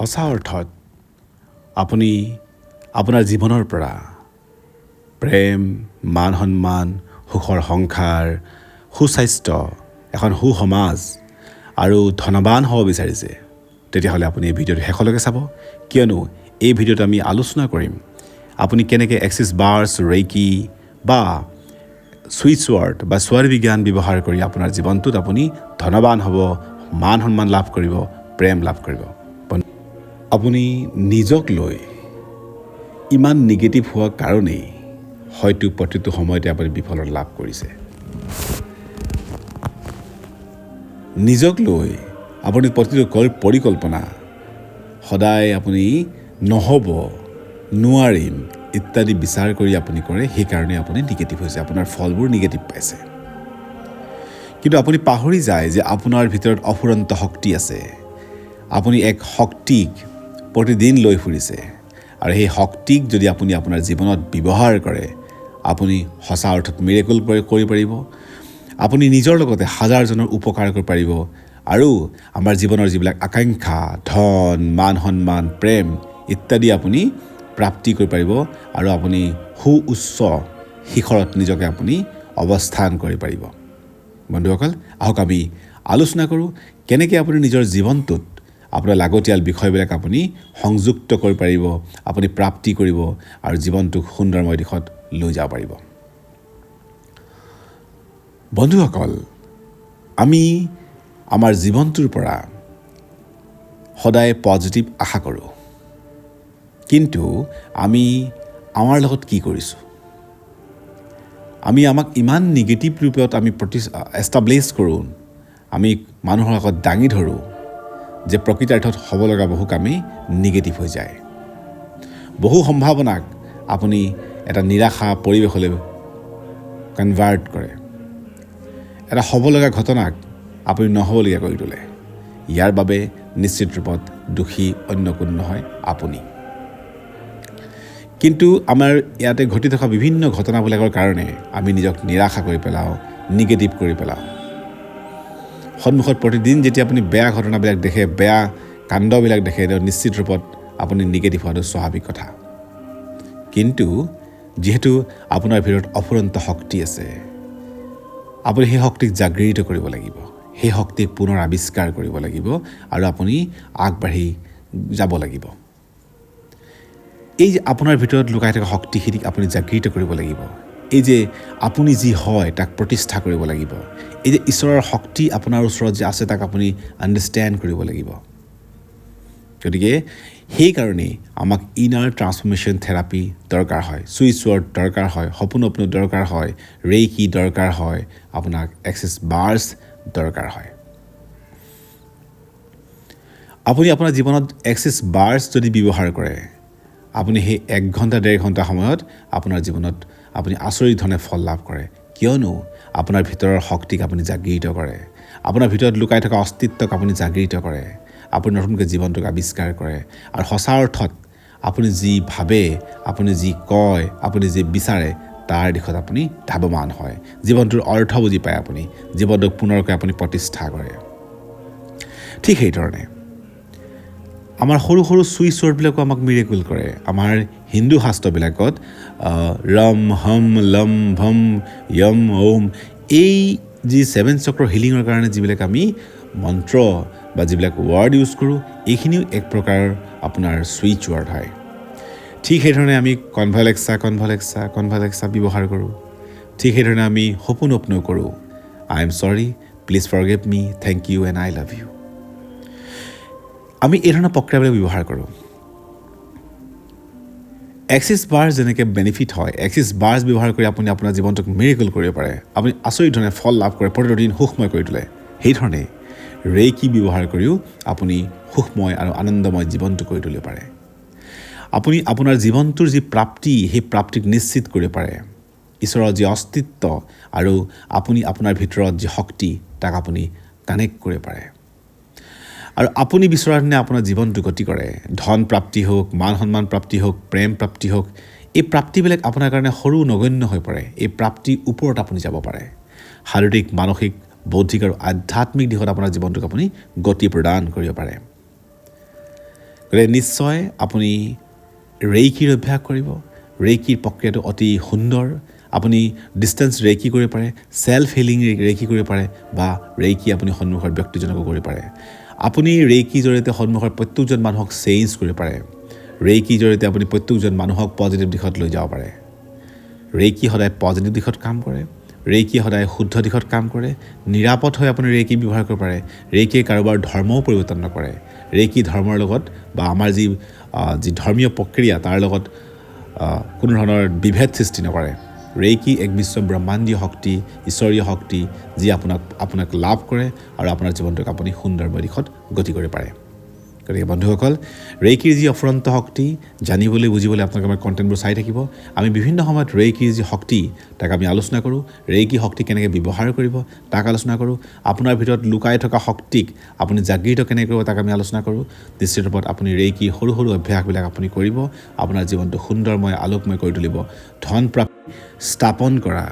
সঁচা অৰ্থত আপুনি আপোনাৰ জীৱনৰ পৰা প্ৰেম, মান সন্মান, সুখৰ সংসাৰ, সুস্বাস্থ্য, এখন সুসমাজ আৰু ধনৱান হ'ব বিচাৰিছে, তেতিয়াহ'লে আপুনি এই ভিডিঅ'টো শেষলৈকে চাব, কিয়নো এই ভিডিঅ'ত আমি আলোচনা কৰিম আপুনি কেনেকৈ এক্সিছ বাৰ্ছ, ৰেইকি বা ছুইচ ৱৰ্ড বা স্বৰ বিজ্ঞান ব্যৱহাৰ কৰি আপোনাৰ জীৱনটোত আপুনি ধনৱান হ'ব, মান সন্মান লাভ কৰিব, প্ৰেম লাভ কৰিব। আপুনি নিজক লৈ ইমান নিগেটিভ হোৱাৰ কাৰণেই হয়তো প্ৰতিটো সময়তে আপুনি বিফলতা লাভ কৰিছে। নিজক লৈ আপুনি প্ৰতিটো পৰিকল্পনা সদায় আপুনি নহ'ব, নোৱাৰিম ইত্যাদি বিচাৰ কৰি আপুনি কৰে, সেইকাৰণে আপুনি নিগেটিভ হৈছে, আপোনাৰ ফলবোৰ নিগেটিভ পাইছে। কিন্তু আপুনি পাহৰি যায় যে আপোনাৰ ভিতৰত অফুৰন্ত শক্তি আছে। আপুনি এক শক্তিক প্ৰতিদিন লৈ ফুৰিছে আৰু সেই শক্তিক যদি আপুনি আপোনাৰ জীৱনত ব্যৱহাৰ কৰে, আপুনি সঁচা অৰ্থত মিৰেকল কৰিব পাৰিব। আপুনি নিজৰ লগতে হাজাৰজনৰ উপকাৰ কৰিব পাৰিব আৰু আমাৰ জীৱনৰ যিবিলাক আকাংক্ষা, ধন, মান সন্মান, প্ৰেম ইত্যাদি আপুনি প্ৰাপ্তি কৰিব পাৰিব আৰু আপুনি উচ্চ শিখৰত নিজকে আপুনি অৱস্থান কৰিব পাৰিব। বন্ধুসকল, আহক আমি আলোচনা কৰোঁ কেনেকৈ আপুনি নিজৰ জীৱনটোত আপোনাৰ লাগতিয়াল বিষয়বিলাক আপুনি সংযুক্ত কৰিব পাৰিব, আপুনি প্ৰাপ্তি কৰিব আৰু জীৱনটোক সুন্দৰময় দিশত লৈ যাব পাৰিব। বন্ধুসকল, আমি আমাৰ জীৱনটোৰ পৰা সদায় পজিটিভ আশা কৰোঁ, কিন্তু আমি আমাৰ লগত কি কৰিছোঁ? আমি আমাক ইমান নিগেটিভ ৰূপত আমি এষ্টাব্লিছ কৰোঁ, আমি মানুহৰ আগত দাঙি ধৰোঁ যে প্ৰকৃতাৰ্থত হ'ব লগা বহু কামেই নিগেটিভ হৈ যায়। বহু সম্ভাৱনাক আপুনি এটা নিৰাশা পৰিৱেশলৈ কনভাৰ্ট কৰে। এটা হ'ব লগা ঘটনাক আপুনি নহ'বলগীয়া কৰি তোলে। ইয়াৰ বাবে নিশ্চিত ৰূপত দোষী অন্য কোনো নহয়, আপুনি। কিন্তু আমাৰ ইয়াতে ঘটি থকা বিভিন্ন ঘটনাবিলাকৰ কাৰণে আমি নিজক নিৰাশা কৰি পেলাওঁ, নিগেটিভ কৰি পেলাওঁ। সন্মুখত প্ৰতিদিন যেতিয়া আপুনি বেয়া ঘটনাবিলাক দেখে, বেয়া কাণ্ডবিলাক দেখে, নিশ্চিত ৰূপত আপুনি নিগেটিভ হোৱাটো স্বাভাৱিক কথা। কিন্তু যিহেতু আপোনাৰ ভিতৰত অফুৰন্ত শক্তি আছে, আপুনি সেই শক্তিক জাগৃত কৰিব লাগিব, সেই শক্তিক পুনৰ আৱিষ্কাৰ কৰিব লাগিব আৰু আপুনি আগবাঢ়ি যাব লাগিব। এই যে আপোনাৰ ভিতৰত লুকাই থকা শক্তিখিনিক আপুনি জাগৃত কৰিব লাগিব। এই যে আপুনি যি হয় তাক প্ৰতিষ্ঠা কৰিব লাগিব। এই যে ঈশ্বৰৰ শক্তি আপোনাৰ ওচৰত যে আছে তাক আপুনি আণ্ডাৰষ্টেণ্ড কৰিব লাগিব। গতিকে সেইকাৰণেই আমাক ইনাৰ ট্ৰান্সফৰ্মেশ্যন থেৰাপি দৰকাৰ হয়, ছুইচ ৱৰ্ড দৰকাৰ হয়, সপোন দৰকাৰ হয়, ৰেইকি দৰকাৰ হয়, আপোনাক এক্সিছ বাৰ্ছ দৰকাৰ হয়। আপুনি আপোনাৰ জীৱনত এক্সিছ বাৰ্ছ যদি ব্যৱহাৰ কৰে, আপুনি সেই 1 ঘণ্টা 1.5 ঘণ্টা সময়ত আপোনাৰ জীৱনত আপুনি আচৰিত ধৰণে ফল লাভ কৰে, কিয়নো আপোনাৰ ভিতৰৰ শক্তিক আপুনি জাগৃত কৰে, আপোনাৰ ভিতৰত লুকাই থকা অস্তিত্বক আপুনি জাগৃত কৰে, আপুনি নতুনকৈ জীৱনটোক আৱিষ্কাৰ কৰে আৰু সঁচা অৰ্থত আপুনি যি ভাবে, আপুনি যি কয়, আপুনি যি বিচাৰে তাৰ দিশত আপুনি ধাৱমান হয়। জীৱনটোৰ অৰ্থ বুজি পায়, আপুনি জীৱনটোক পুনৰকৈ আপুনি প্ৰতিষ্ঠা কৰে। ঠিক সেইধৰণে আমাৰ সৰু সৰু ছুইচ ৱৰ্ডবিলাকো আমাক মিৰেকল কৰে। আমাৰ হিন্দু শাস্ত্ৰবিলাকত ৰম, হম, লম, ভম, য়ম, ওম, এই যি 7 চক্ৰ হিলিঙৰ কাৰণে যিবিলাক আমি মন্ত্ৰ বা যিবিলাক ৱৰ্ড ইউজ কৰোঁ, এইখিনিও এক প্ৰকাৰৰ আপোনাৰ ছুইচ ৱৰ্ড হয়। ঠিক সেইধৰণে আমি কনভালেক্সা ব্যৱহাৰ কৰোঁ। ঠিক সেইধৰণে আমি সপোন কৰোঁ, I am sorry, please forgive me, thank you and I love you. আমি এই ধৰণৰ প্ৰক্ৰিয়াবিলাক ব্যৱহাৰ কৰোঁ। এক্সিছ বাৰ্ছ যেনেকৈ বেনিফিট হয়, এক্সিছ বাৰ্ছ ব্যৱহাৰ কৰি আপুনি আপোনাৰ জীৱনটোক মিৰেকল কৰিব পাৰে, আপুনি আচৰিত ধৰণে ফল লাভ কৰে, প্ৰতিটো দিন সুখময় কৰি তোলে। সেইধৰণে ৰেইকি ব্যৱহাৰ কৰিও আপুনি সুখময় আৰু আনন্দময় জীৱনটো কৰি তুলিব পাৰে। আপুনি আপোনাৰ জীৱনটোৰ যি প্ৰাপ্তি, সেই প্ৰাপ্তিক নিশ্চিত কৰিব পাৰে। ঈশ্বৰৰ যি অস্তিত্ব আৰু আপুনি আপোনাৰ ভিতৰত যি শক্তি, তাক আপুনি কানেক্ট কৰিব পাৰে। আৰু আপুনি বিচৰা ধৰণে আপোনাৰ জীৱনটো গতি কৰে। ধন প্ৰাপ্তি হওক, মান সন্মান প্ৰাপ্তি হওক, প্ৰেম প্ৰাপ্তি হওক, এই প্ৰাপ্তিবিলাক আপোনাৰ কাৰণে সৰু নগণ্য হৈ পৰে। এই প্ৰাপ্তিৰ ওপৰত আপুনি যাব পাৰে। শাৰীৰিক, মানসিক, বৌদ্ধিক আৰু আধ্যাত্মিক দিশত আপোনাৰ জীৱনটোক আপুনি গতি প্ৰদান কৰিব পাৰে। গতিকে নিশ্চয় আপুনি ৰেইকিৰ অভ্যাস কৰিব। ৰেইকিৰ প্ৰক্ৰিয়াটো অতি সুন্দৰ। আপুনি ডিষ্টেঞ্চ ৰেইকি কৰিব পাৰে, ছেল্ফ হিলিং ৰেইকি কৰিব পাৰে, বা ৰেইকি আপুনি সন্মুখৰ ব্যক্তিজনকো কৰিব পাৰে। আপুনি ৰেইকিৰ জৰিয়তে সন্মুখৰ প্ৰত্যেকজন মানুহক চেঞ্জ কৰিব পাৰে। ৰেইকিৰ জৰিয়তে আপুনি প্ৰত্যেকজন মানুহক পজিটিভ দিশত লৈ যাব পাৰে। ৰেইকি সদায় পজিটিভ দিশত কাম কৰে। ৰেইকি সদায় শুদ্ধ দিশত কাম কৰে। নিৰাপদ হৈ আপুনি ৰেইকি ব্যৱহাৰ কৰিব পাৰে। ৰেইকিয়ে কাৰোবাৰ ধৰ্মও পৰিৱৰ্তন নকৰে। ৰেইকি ধৰ্মৰ লগত বা আমাৰ যি ধৰ্মীয় প্ৰক্ৰিয়া তাৰ লগত কোনো ধৰণৰ বিভেদ সৃষ্টি নকৰে। ৰেইকি এক বিশ্ব ব্ৰহ্মাণ্ডীয় শক্তি, ঈশ্বৰীয় শক্তি, যি আপোনাক লাভ কৰে আৰু আপোনাৰ জীৱনটোক আপুনি সুন্দৰময় দিশত গতি কৰিব পাৰে। গতিকে বন্ধুসকল, ৰেইকিৰ যি অফুৰন্ত শক্তি জানিবলৈ বুজিবলৈ আপোনালোকে আমাৰ কণ্টেণ্টবোৰ চাই থাকিব। আমি বিভিন্ন সময়ত ৰেইকিৰ যি শক্তি তাক আমি আলোচনা কৰোঁ। ৰেইকি শক্তি কেনেকৈ ব্যৱহাৰ কৰিব তাক আলোচনা কৰোঁ। আপোনাৰ ভিতৰত লুকাই থকা শক্তিক আপুনি জাগৃত কেনেকৈ কৰিব তাক আমি আলোচনা কৰোঁ। নিশ্চিত ৰূপত আপুনি ৰেইকিৰ সৰু সৰু অভ্যাসবিলাক আপুনি কৰিব, আপোনাৰ জীৱনটো সুন্দৰময় আলোকময় কৰি তুলিব। ধন প্ৰাপ্তি স্থাপন কৰা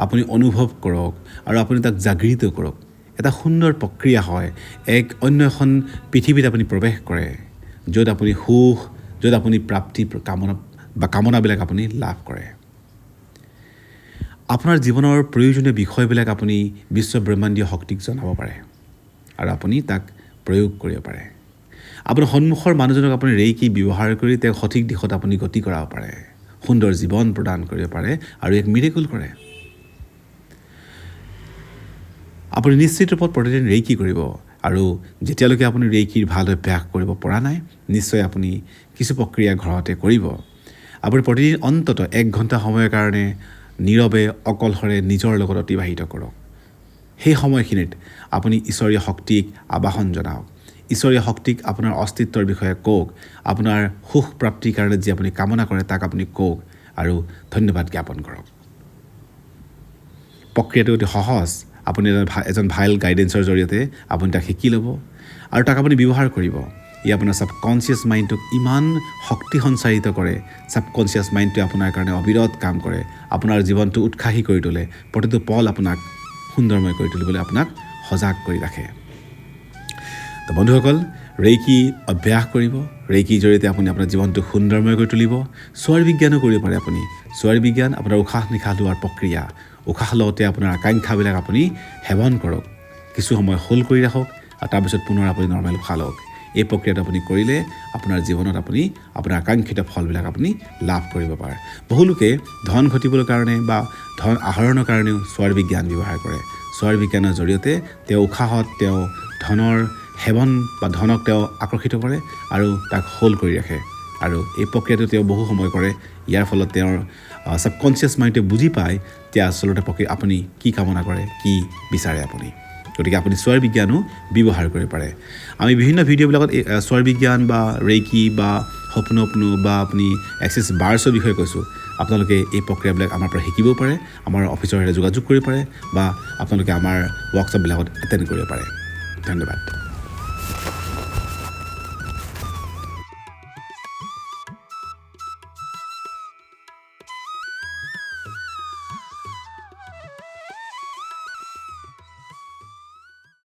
আপুনি অনুভৱ কৰক আৰু আপুনি তাক জাগৃত কৰক। এটা সুন্দৰ প্ৰক্ৰিয়া হয়। এক অন্য এখন পৃথিৱীত আপুনি প্ৰৱেশ কৰে, য'ত আপুনি সুখ, য'ত আপুনি প্ৰাপ্তি কামনাবিলাক আপুনি লাভ কৰে। আপোনাৰ জীৱনৰ প্ৰয়োজনীয় বিষয়বিলাক আপুনি বিশ্ব ব্ৰহ্মাণ্ডীয় শক্তিক জনাব পাৰে আৰু আপুনি তাক প্ৰয়োগ কৰিব পাৰে। আপোনাৰ সন্মুখৰ মানুহজনক আপুনি ৰেইকি ব্যৱহাৰ কৰি তেওঁক সঠিক দিশত আপুনি গতি কৰাব পাৰে, সুন্দৰ জীৱন প্ৰদান কৰিব পাৰে আৰু এক মিৰেকল কৰে। আপুনি নিশ্চিত ৰূপত প্ৰতিদিন ৰেইকি কৰিব আৰু যেতিয়ালৈকে আপুনি ৰেইকিৰ ভাল অভ্যাস কৰিব পৰা নাই, নিশ্চয় আপুনি কিছু প্ৰক্ৰিয়া ঘৰতে কৰিব। আপুনি প্ৰতিদিন অন্ততঃ 1 ঘণ্টা সময়ৰ কাৰণে নীৰৱে অকলশৰে নিজৰ লগত অতিবাহিত কৰক। সেই সময়খিনিত আপুনি ঈশ্বৰীয় শক্তিক আবাহন জনাওক। ঈশ্বৰীয় শক্তিক আপোনাৰ অস্তিত্বৰ বিষয়ে কওক। আপোনাৰ সুখ প্ৰাপ্তিৰ কাৰণে যি আপুনি কামনা কৰে তাক আপুনি কওক আৰু ধন্যবাদ জ্ঞাপন কৰক। প্ৰক্ৰিয়াটো অতি সহজ। আপুনি এজন ভাল গাইডেন্সৰ জৰিয়তে আপুনি তাক শিকি ল'ব আৰু তাক আপুনি ব্যৱহাৰ কৰিব। ই আপোনাৰ ছাবকনচিয়াছ মাইণ্ডটোক ইমান শক্তি সঞ্চাৰিত কৰে। ছাবকনচিয়াছ মাইণ্ডটোৱে আপোনাৰ কাৰণে অবিৰত কাম কৰে, আপোনাৰ জীৱনটো উৎসাহী কৰি তোলে, প্ৰতিটো পল আপোনাক সুন্দৰময় কৰি তুলিবলৈ আপোনাক সজাগ কৰি ৰাখে। তো বন্ধুসকল, ৰেইকি অভ্যাস কৰিব। ৰেইকিৰ জৰিয়তে আপুনি আপোনাৰ জীৱনটো সুন্দৰময় কৰি তুলিব। স্বৰ বিজ্ঞানো কৰিব পাৰে আপুনি। স্বৰ বিজ্ঞান আপোনাৰ উশাহ নিশাহ লোৱাৰ প্ৰক্ৰিয়া। উশাহ লওঁতে আপোনাৰ আকাংক্ষাবিলাক আপুনি সেৱন কৰক, কিছু সময় হোল্ড কৰি ৰাখক আৰু তাৰপিছত পুনৰ আপুনি নৰ্মেল উশাহ লওক। এই প্ৰক্ৰিয়াটো আপুনি কৰিলে আপোনাৰ জীৱনত আপুনি আপোনাৰ আকাংক্ষিত ফলবিলাক আপুনি লাভ কৰিব পাৰে। বহুলোকে ধন ঘটিবৰ কাৰণে বা ধন আহৰণৰ কাৰণেও স্বৰ বিজ্ঞান ব্যৱহাৰ কৰে। স্বৰ বিজ্ঞানৰ জৰিয়তে তেওঁ উশাহত তেওঁ ধনৰ সেৱন বা ধনক তেওঁ আকৰ্ষিত কৰে আৰু তাক হোল্ড কৰি ৰাখে আৰু এই প্ৰক্ৰিয়াটো তেওঁ বহু সময় কৰে। ইয়াৰ ফলত তেওঁৰ ছাবকনচিয়াছ মাইণ্ডে বুজি পায় যে আচলতে আপুনি কি কামনা কৰে, কি বিচাৰে আপুনি। গতিকে আপুনি স্বৰ বিজ্ঞানো ব্যৱহাৰ কৰিব পাৰে। আমি বিভিন্ন ভিডিঅ'বিলাকত স্বৰ বিজ্ঞান বা ৰেইকি বা সপনো বা আপুনি এক্সেছ বাৰ্ছৰ বিষয়ে কৈছোঁ। আপোনালোকে এই প্ৰক্ৰিয়াবিলাক আমাৰ পৰা শিকিবও পাৰে, আমাৰ অফিচৰ সৈতে যোগাযোগ কৰিব পাৰে বা আপোনালোকে আমাৰ ৱৰ্কশ্বপবিলাকত এটেণ্ড কৰিব পাৰে। ধন্যবাদ।